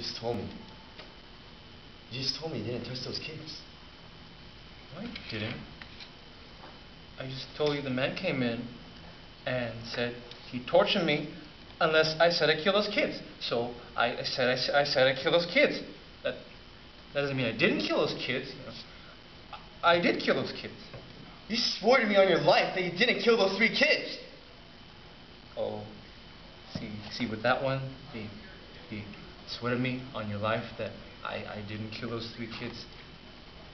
just told me. You just told me you didn't touch those kids. No, I didn't. I just told you the man came in and said he tortured me unless I said I kill those kids. So I said I kill those kids. That doesn't mean I didn't kill those kids. You know. I did kill those kids. You swore to me on your life that you didn't kill those 3 kids. Oh, see with that one, he swore to me on your life that I didn't kill those 3 kids.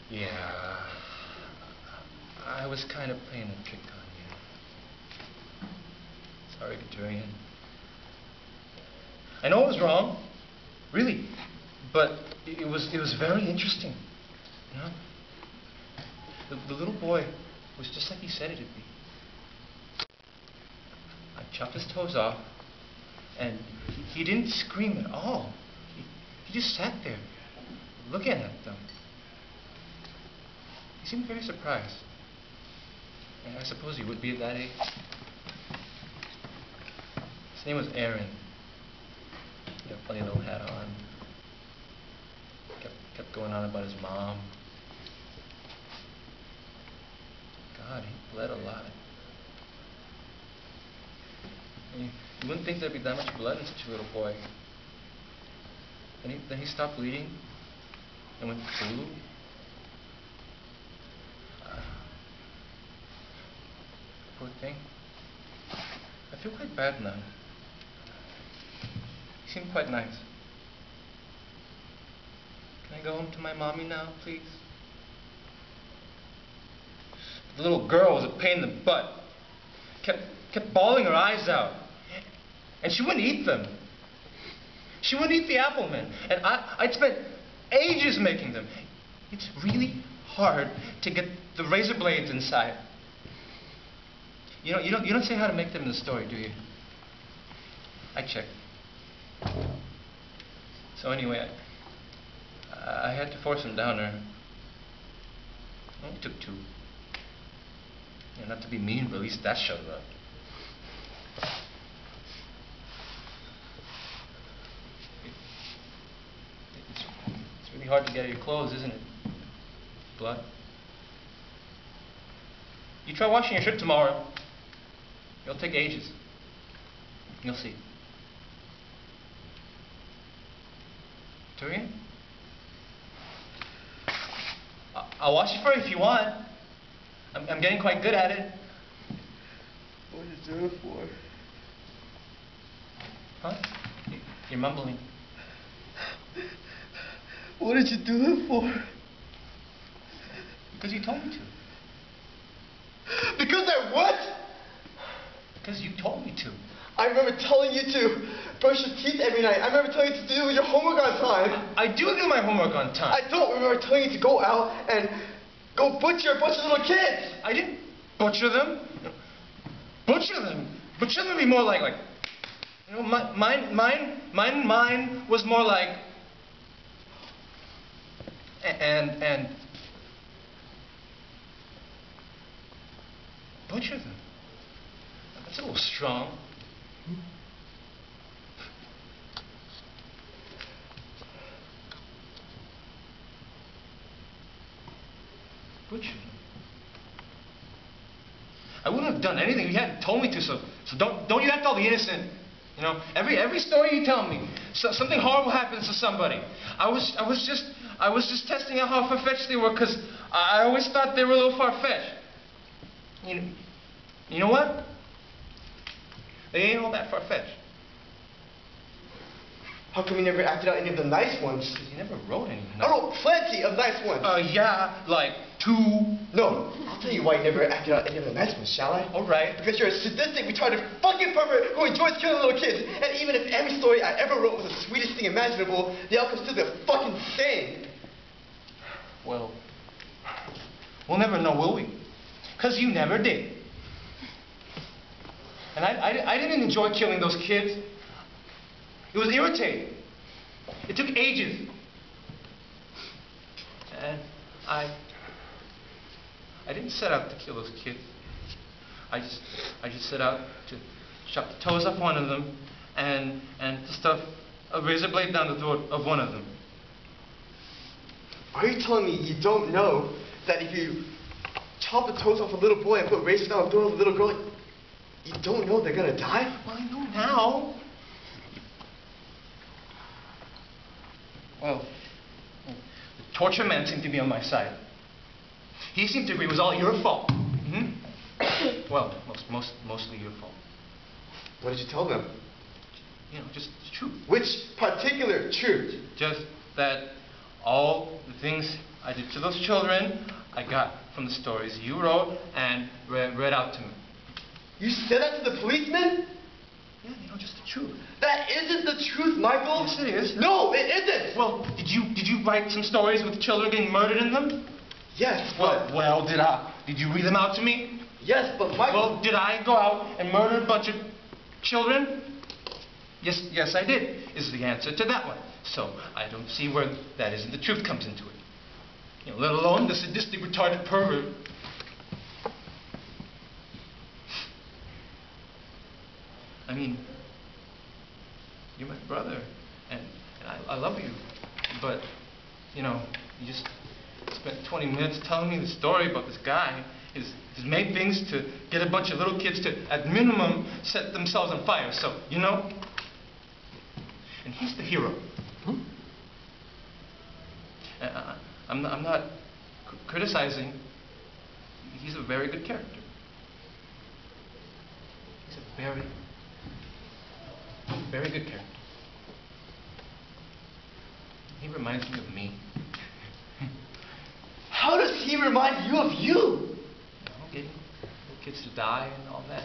Yeah, I was kind of playing a trick on you. Sorry, Victorian. I know it was wrong, really, but it was very interesting. You know, the little boy was just like he said it'd be. I chopped his toes off, and he didn't scream at all. He just sat there, looking at them. He seemed very surprised. And I suppose he would be at that age. His name was Aaron. He had a funny little hat on. Kept going on about his mom. God, he bled a lot. You wouldn't think there'd be that much blood in such a little boy. Then he stopped bleeding and went blue. Poor thing. I feel quite bad now. He seemed quite nice. Can I go home to my mommy now, please? The little girl was a pain in the butt. Kept bawling her eyes out. And she wouldn't eat them. She wouldn't eat the apple men. And I'd spent ages making them. It's really hard to get the razor blades inside. You don't say how to make them in the story, do you? I checked. So anyway, I had to force them down her. It only took 2. Not to be mean, but at least that showed up. It's really hard to get out of your clothes, isn't it? Blood. You try washing your shirt tomorrow. It'll take ages. You'll see. Turian? I'll wash it for you if you want. I'm getting quite good at it. What did you do it for? Huh? You're mumbling. What did you do it for? Because you told me to. Because I what? Because you told me to. I remember telling you to brush your teeth every night. I remember telling you to do your homework on time. I do my homework on time. I don't remember telling you to go out and go butcher a bunch of little kids. I didn't butcher them. Butcher them. Butcher them would be more like you know, mine was more like and butcher them. That's a little strong. Butcher them. I wouldn't have done anything if you hadn't told me to. So don't you act all the innocent. You know, every story you tell me, something horrible happens to somebody. I was just testing out how far-fetched they were, because I always thought they were a little far-fetched. You know what? They ain't all that far-fetched. How come you never acted out any of the nice ones? Because you never wrote any. I wrote plenty of nice ones. Yeah, like 2. No, I'll tell you why you never acted out any of the nice ones, shall I? Alright. Because you're a sadistic, retarded fucking pervert who enjoys killing little kids. And even if every story I ever wrote was the sweetest thing imaginable, the outcome's still the fucking same. Well, we'll never know, will we? Because you never did. And I didn't enjoy killing those kids. It was irritating. It took ages. And I didn't set out to kill those kids. I just set out to chop the toes off one of them and to stuff a razor blade down the throat of one of them. Are you telling me you don't know that if you chop the toes off a little boy and put razors down the throat of a little girl, you don't know they're gonna die? Well, I know now. Well, the torture man seemed to be on my side. He seemed to agree it was all your fault. Well, mostly your fault. What did you tell them? You know, just the truth. Which particular truth? Just that all the things I did to those children, I got from the stories you wrote and read out to me. You said that to the policeman? Yeah, you know, just the truth. That isn't the truth, Michael. Yes, it is. No, it isn't. Well, did you write some stories with children getting murdered in them? Yes, but... Well, did you read them out to me? Yes, but Michael... Well, did I go out and murder a bunch of children? Yes, I did, is the answer to that one. So, I don't see where that isn't the truth comes into it. You know, let alone the sadistic, retarded pervert. I mean, you're my brother, and I love you, but, you know, you just spent 20 minutes telling me the story about this guy. He's made things to get a bunch of little kids to, at minimum, set themselves on fire, so, you know? And he's the hero. I'm not criticizing. He's a very good character. He's a very good character. He reminds me of me. How does he remind you of you? You know, getting kids to die and all that.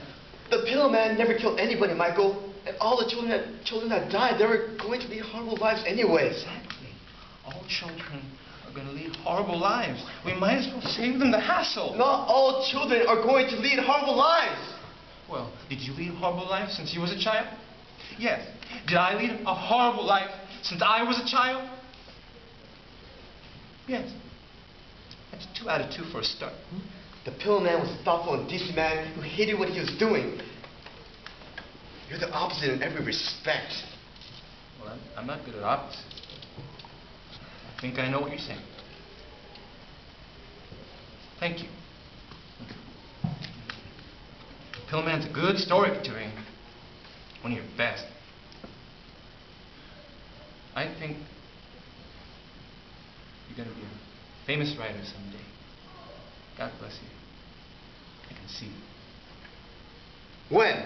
The Pillowman never killed anybody, Michael. And all the children that died, they were going to lead horrible lives anyways. Exactly. All children are going to lead horrible lives. We might as well save them the hassle. Not all children are going to lead horrible lives. Well, did you lead a horrible life since you was a child? Yes. Did I lead a horrible life since I was a child? Yes. That's 2 out of 2 for a start. The Pillowman was a thoughtful and decent man who hated what he was doing. You're the opposite in every respect. Well, I'm not good at opposites. I think I know what you're saying. Thank you. Pillowman's a good story, Victorian. One of your best. I think you're going to be a famous writer someday. God bless you. I can see it. When?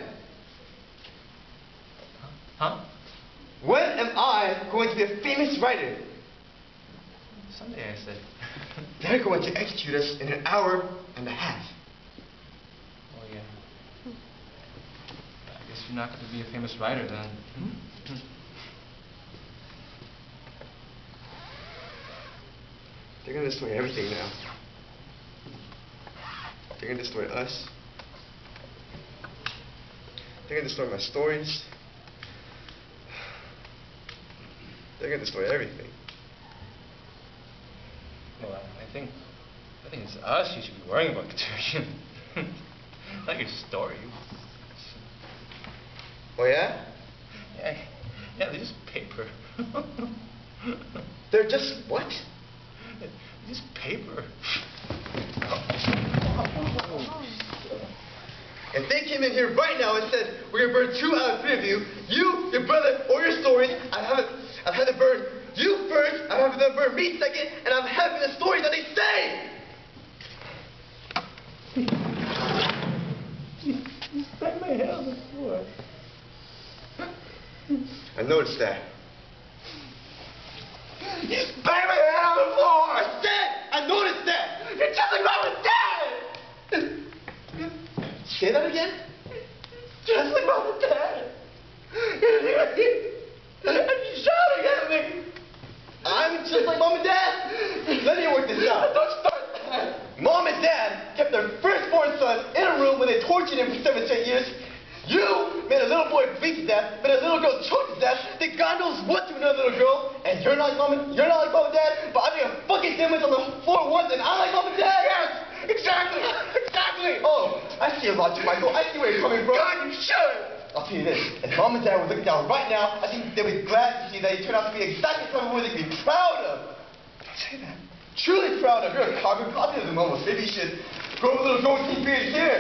Huh? When am I going to be a famous writer? Someday, I said. They're going to execute us in an hour and a half. Oh, yeah. I guess you're not going to be a famous writer then. They're going to destroy everything now. They're going to destroy us. They're going to destroy my stories. They're going to destroy everything. Well, I think it's us you should be worrying about, Katerian. Not your story. Oh, yeah? Yeah, they're just paper. They're just what? They're just paper. If they came in here right now and said, we're going to burn 2 out of 3 of you, you, your brother, or your stories, I'd have to burn you first, I'd have to burn me second, and I'm having the stories that they say! You spat my hair on the floor. I noticed that. You spat my hair on the floor! I said! I noticed that! You're just like Mom and Dad! Say that again? Just like Mom and Dad! And you're shouting at me! I'm just like Mom and Dad? Let me work this out. Don't start that! Mom and Dad kept their firstborn son in a room when they tortured him for 7 straight years. You made a little boy bleed to death, made a little girl choke to death, did God knows what to another little girl, and you're not like Mom and Dad, but I made a fucking sandwich on the floor once and I like Mom and Dad! Yes! Exactly! Exactly! Oh, I see your logic, Michael. I see where you're coming from. God, you should! I'll tell you this, if Mom and Dad were looking down right now, I think they'd be glad to see that you turned out to be exactly the boy they could be proud of. Don't say that. Truly proud of. You're a carbon copy of them almost. Maybe you should grow a little goatee beard here.